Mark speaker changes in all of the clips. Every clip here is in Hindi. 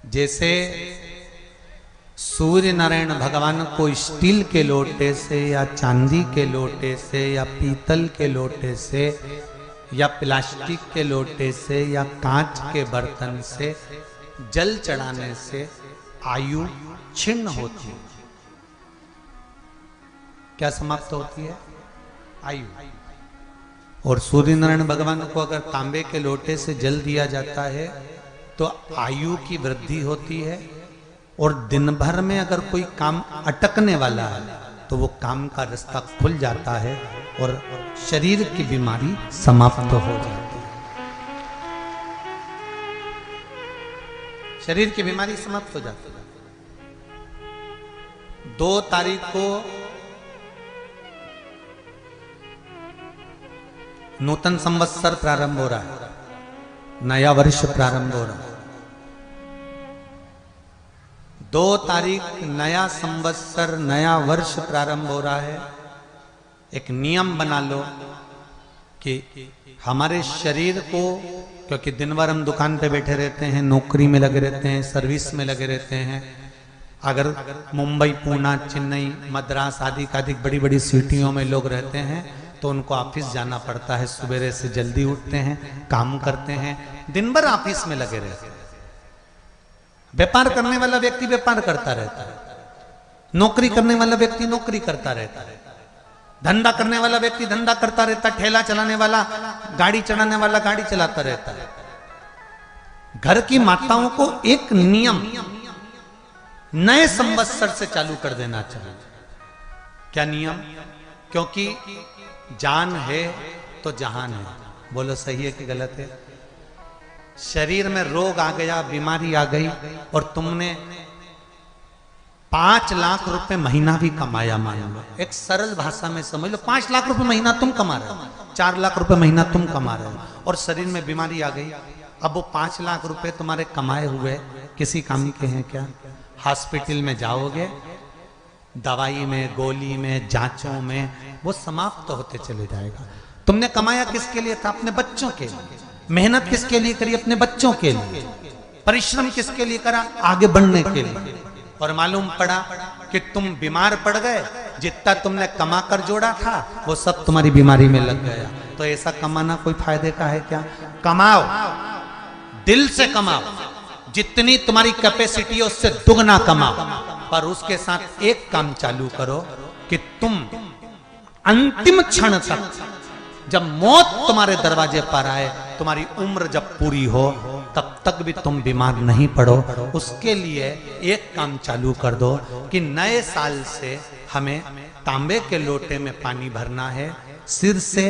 Speaker 1: जैसे सूर्य नारायण भगवान को स्टील के लोटे से या चांदी के लोटे से या पीतल के लोटे से या प्लास्टिक के लोटे से या कांच के बर्तन से जल चढ़ाने से आयु छिन्न होती है। क्या समाप्त होती है? आयु। और सूर्य नारायण भगवान को अगर तांबे के लोटे से जल दिया जाता है तो आयु की वृद्धि होती है, और दिन भर में अगर कोई काम अटकने वाला है तो वो काम का रास्ता खुल जाता है और शरीर की बीमारी समाप्त हो जाती है। शरीर की बीमारी समाप्त हो जाती है। 2 तारीख को नूतन संवत्सर प्रारंभ हो रहा है, नया वर्ष प्रारंभ हो रहा है। 2 तारीख नया संवत्सर नया वर्ष प्रारंभ हो रहा है। एक नियम बना लो कि हमारे शरीर को, क्योंकि दिन भर हम दुकान पे बैठे रहते हैं, नौकरी में लगे रहते हैं, सर्विस में लगे रहते हैं। अगर मुंबई, पूना, चेन्नई, मद्रास आदि का अधिक बड़ी बड़ी सिटियों में लोग रहते हैं तो उनको ऑफिस जाना पड़ता है। सवेरे से जल्दी उठते हैं, काम करते हैं, दिन भर ऑफिस में लगे रहते हैं। व्यापार करने वाला व्यक्ति व्यापार करता रहता है, नौकरी करने वाला व्यक्ति नौकरी करता रहता है, धंधा करने वाला व्यक्ति धंधा करता रहता है, ठेला चलाने वाला, गाड़ी चलाने वाला गाड़ी चलाता रहता है। घर की माताओं को एक नियम नए संवत्सर से चालू कर देना चाहिए। क्या नियम? क्योंकि जान है तो जहान है। बोलो सही है कि गलत है? शरीर में रोग आ गया, बीमारी आ गई, और तुमने 5 लाख रुपए महीना भी कमाया, मान लो, एक सरल भाषा में समझ लो, 5 लाख रुपए महीना तुम कमा रहे हो, 4 लाख रुपए महीना तुम कमा रहे हो, और शरीर में बीमारी आ गई। अब वो 5 लाख रुपए तुम्हारे कमाए हुए किसी काम के हैं क्या? हॉस्पिटल में जाओगे, दवाई में, गोली में, जांचों में वो समाप्त होते चले जाएगा। तुमने कमाया किसके लिए था? अपने बच्चों के लिए। मेहनत किसके लिए करी? अपने बच्चों के लिए। परिश्रम किसके लिए करा? आगे बढ़ने के लिए। और मालूम पड़ा कि तुम बीमार पड़ गए, जितना तुमने कमा कर जोड़ा था वो सब तुम्हारी बीमारी में लग गया। तो ऐसा कमाना कोई फायदे का है क्या? कमाओ, दिल से कमाओ, जितनी तुम्हारी कैपेसिटी है उससे दुगना कमाओ, पर उसके साथ एक काम चालू करो कि तुम अंतिम क्षण तक, जब मौत तुम्हारे दरवाजे पर आए, तुम्हारी उम्र जब पूरी हो, तब तक भी तुम बीमार नहीं पड़ो। उसके लिए एक काम चालू कर दो कि नए साल से हमें तांबे के लोटे में पानी भरना है, सिर से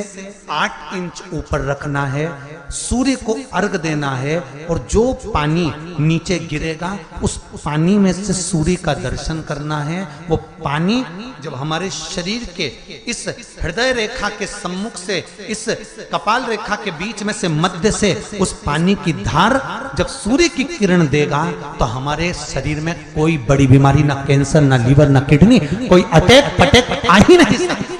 Speaker 1: 8 इंच ऊपर रखना है, सूर्य को अर्घ देना है, और जो पानी नीचे गिरेगा उस पानी में से सूर्य का दर्शन करना है। वो पानी जब हमारे शरीर के इस हृदय रेखा के सम्मुख से, इस कपाल रेखा के बीच में से, मध्य से उस पानी की धार जब सूर्य की किरण देगा तो हमारे शरीर में कोई बड़ी बीमारी, ना कैंसर, ना लीवर, ना किडनी, कोई अटैक पटैक आ ही नहीं सकती।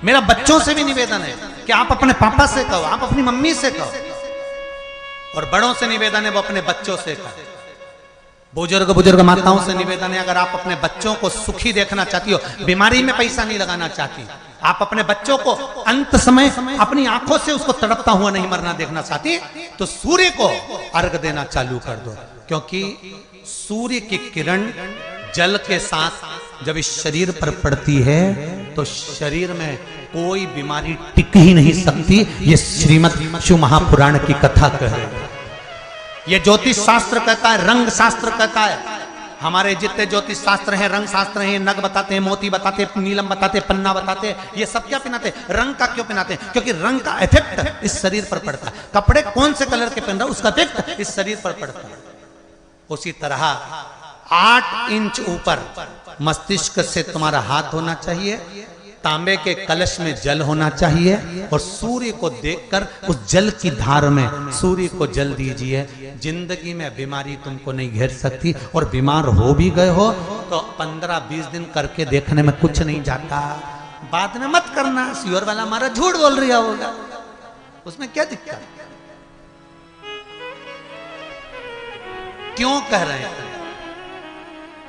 Speaker 1: मेरा बच्चों से भी निवेदन है कि आप अपने पापा से कहो, आप अपनी मम्मी से कहो, और बड़ों से निवेदन है वो अपने बच्चों से कहो। बुजुर्ग माताओं से निवेदन है, अगर आप अपने बच्चों को सुखी देखना चाहती हो, बीमारी में पैसा नहीं लगाना चाहती, आप अपने बच्चों को अंत समय अपनी आंखों से उसको तड़पता हुआ नहीं मरना देखना चाहती, तो सूर्य को अर्घ देना चालू कर दो। क्योंकि सूर्य की किरण जल के साथ जब इस शरीर पर पड़ती है तो शरीर में कोई बीमारी टिक ही नहीं सकती। ये श्रीमद् शिव महापुराण की कथा कह रहे हैं। ये ज्योतिष शास्त्र कहता है, रंग शास्त्र कहता है। हमारे जितने ज्योतिष शास्त्र हैं, रंग शास्त्र हैं, नग बताते हैं, मोती बताते हैं, नीलम बताते हैं, पन्ना बताते हैं, ये सब क्या पहनाते हैं? रंग का क्यों पहनाते हैं? क्योंकि रंग का इफेक्ट इस शरीर पर पड़ता है। कपड़े कौन से कलर के पहन रहा है उसका इफेक्ट इस शरीर पर पड़ता है। उसी तरह 8 इंच ऊपर मस्तिष्क से तुम्हारा हाथ होना चाहिए, तांबे के कलश में जल होना चाहिए, और सूर्य को देखकर उस जल की धार में सूर्य को जल दीजिए। जिंदगी में बीमारी तुमको नहीं घेर सकती, और बीमार हो भी गए हो तो 15-20 दिन करके देखने में कुछ नहीं जाता। बाद में मत करना, श्योर वाला हमारा झूठ बोल रहा होगा, उसमें क्या दिक्कत। क्यों कह रहे हैं,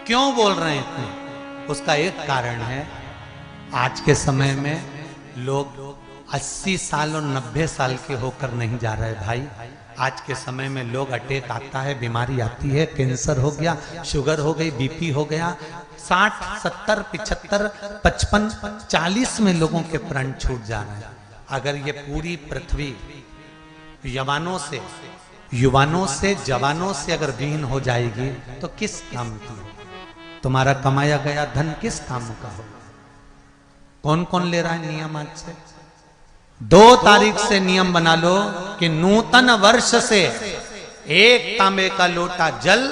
Speaker 1: क्यों बोल रहे हैं? उसका एक कारण है, आज के समय में लोग 80 साल और 90 साल के होकर नहीं जा रहे भाई। आज के समय में लोग अटैक आता है, बीमारी आती है, कैंसर हो गया, शुगर हो गई, बीपी हो गया, 60, 70, 75, 55, 40 में लोगों के प्राण छूट जा रहे हैं। अगर ये पूरी पृथ्वी युवानों से जवानों से अगर विहीन हो जाएगी तो किस काम की? तुम्हारा कमाया गया धन किस काम का हो? कौन कौन ले रहा है नियम? आज से 2 तारीख से नियम बना लो कि नूतन वर्ष से 1 तांबे का लोटा जल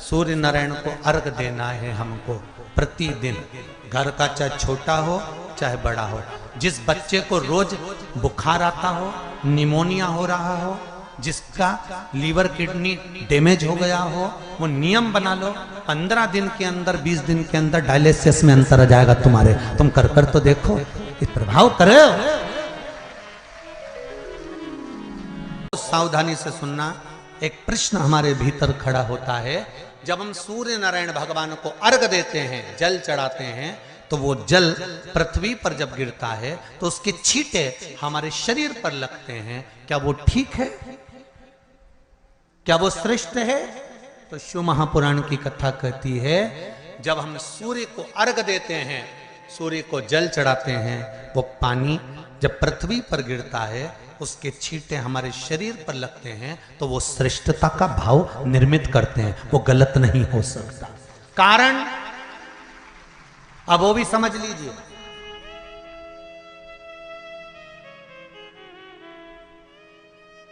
Speaker 1: सूर्य नारायण को अर्घ देना है हमको प्रतिदिन। घर का चाहे छोटा हो चाहे बड़ा हो, जिस बच्चे को रोज बुखार आता हो, निमोनिया हो रहा हो, जिसका लीवर किडनी डैमेज हो गया हो, वो नियम बना लो 15 दिन के अंदर 20 दिन के अंदर डायलिसिस में अंतर आ जाएगा तुम्हारे। तुम कर तो देखो, इस प्रभाव करो। सावधानी से सुनना। एक प्रश्न हमारे भीतर खड़ा होता है, जब हम सूर्य नारायण भगवान को अर्घ देते हैं, जल चढ़ाते हैं, तो वो जल पृथ्वी पर जब गिरता है तो उसके छींटे हमारे शरीर पर लगते हैं। क्या वो ठीक है? क्या वो श्रेष्ठ है? तो शिव महापुराण की कथा कहती है, जब हम सूर्य को अर्घ देते हैं, सूर्य को जल चढ़ाते हैं, वो पानी जब पृथ्वी पर गिरता है, उसके छींटे हमारे शरीर पर लगते हैं, तो वो श्रेष्ठता का भाव निर्मित करते हैं। वो गलत नहीं हो सकता। कारण अब वो भी समझ लीजिए।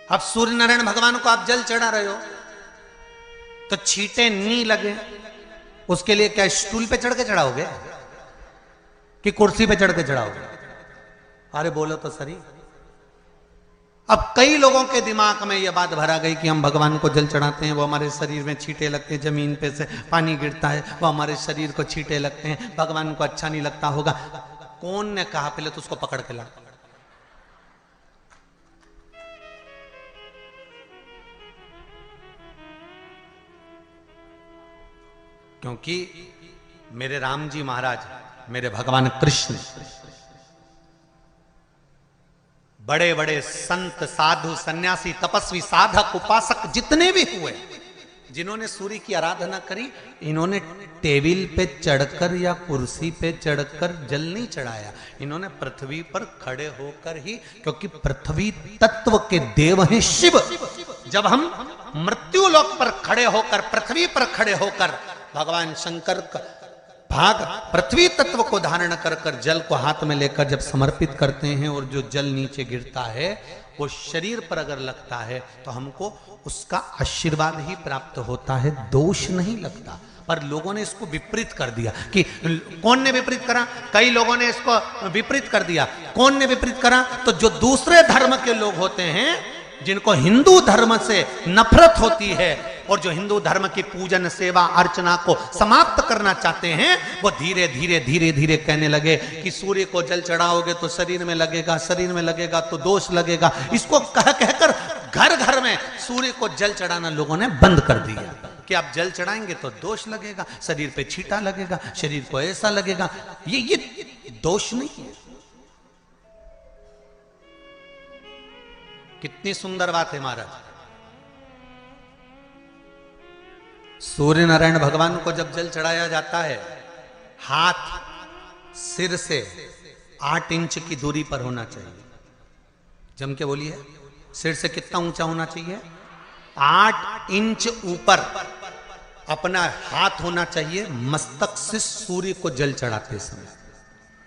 Speaker 1: अब सूर्य नारायण भगवान को आप जल चढ़ा रहे हो तो छींटे नहीं लगे, उसके लिए क्या स्टूल पे चढ़ के चढ़ाओगे कि कुर्सी पे चढ़ के चढ़ाओगे? अरे बोलो तो सही। अब कई लोगों के दिमाग में यह बात भरा गई कि हम भगवान को जल चढ़ाते हैं, वो हमारे शरीर में छींटे लगते हैं, जमीन पे से पानी गिरता है, वो हमारे शरीर को छींटे लगते हैं, भगवान को अच्छा नहीं लगता होगा। कौन ने कहा? पहले तो उसको पकड़ के ला। क्योंकि मेरे राम जी महाराज, मेरे भगवान कृष्ण, बड़े बड़े संत, साधु, सन्यासी, तपस्वी, साधक, उपासक जितने भी हुए, जिन्होंने सूर्य की आराधना करी, इन्होंने टेबल पे चढ़कर या कुर्सी पे चढ़कर जल नहीं चढ़ाया। इन्होंने पृथ्वी पर खड़े होकर ही, क्योंकि पृथ्वी तत्व के देव हैं शिव। जब हम मृत्यु लोक पर खड़े होकर, पृथ्वी पर खड़े होकर भगवान शंकर का भाग पृथ्वी तत्व को धारण कर कर जल को हाथ में लेकर जब समर्पित करते हैं, और जो जल नीचे गिरता है वो शरीर पर अगर लगता है तो हमको उसका आशीर्वाद ही प्राप्त होता है, दोष नहीं लगता। पर लोगों ने इसको विपरीत कर दिया। कि कौन ने विपरीत करा? कई लोगों ने इसको विपरीत कर दिया। कौन ने विपरीत करा? तो जो दूसरे धर्म के लोग होते हैं, जिनको हिंदू धर्म से नफरत होती है और जो हिंदू धर्म की पूजन, सेवा, अर्चना को समाप्त करना चाहते हैं, वो धीरे धीरे धीरे धीरे कहने लगे कि सूर्य को जल चढ़ाओगे तो शरीर में लगेगा, शरीर में लगेगा तो दोष लगेगा। इसको कह कहकर घर घर में सूर्य को जल चढ़ाना लोगों ने बंद कर दिया कि आप जल चढ़ाएंगे तो दोष लगेगा, शरीर पे छींटा लगेगा, शरीर को ऐसा लगेगा। ये दोष नहीं है। कितनी सुंदर बात है महाराज। सूर्य नारायण भगवान को जब जल चढ़ाया जाता है, हाथ सिर से 8 इंच की दूरी पर होना चाहिए। जम के बोलिए, सिर से कितना ऊंचा होना चाहिए? 8 इंच ऊपर अपना हाथ होना चाहिए मस्तक से सूर्य को जल चढ़ाते समय।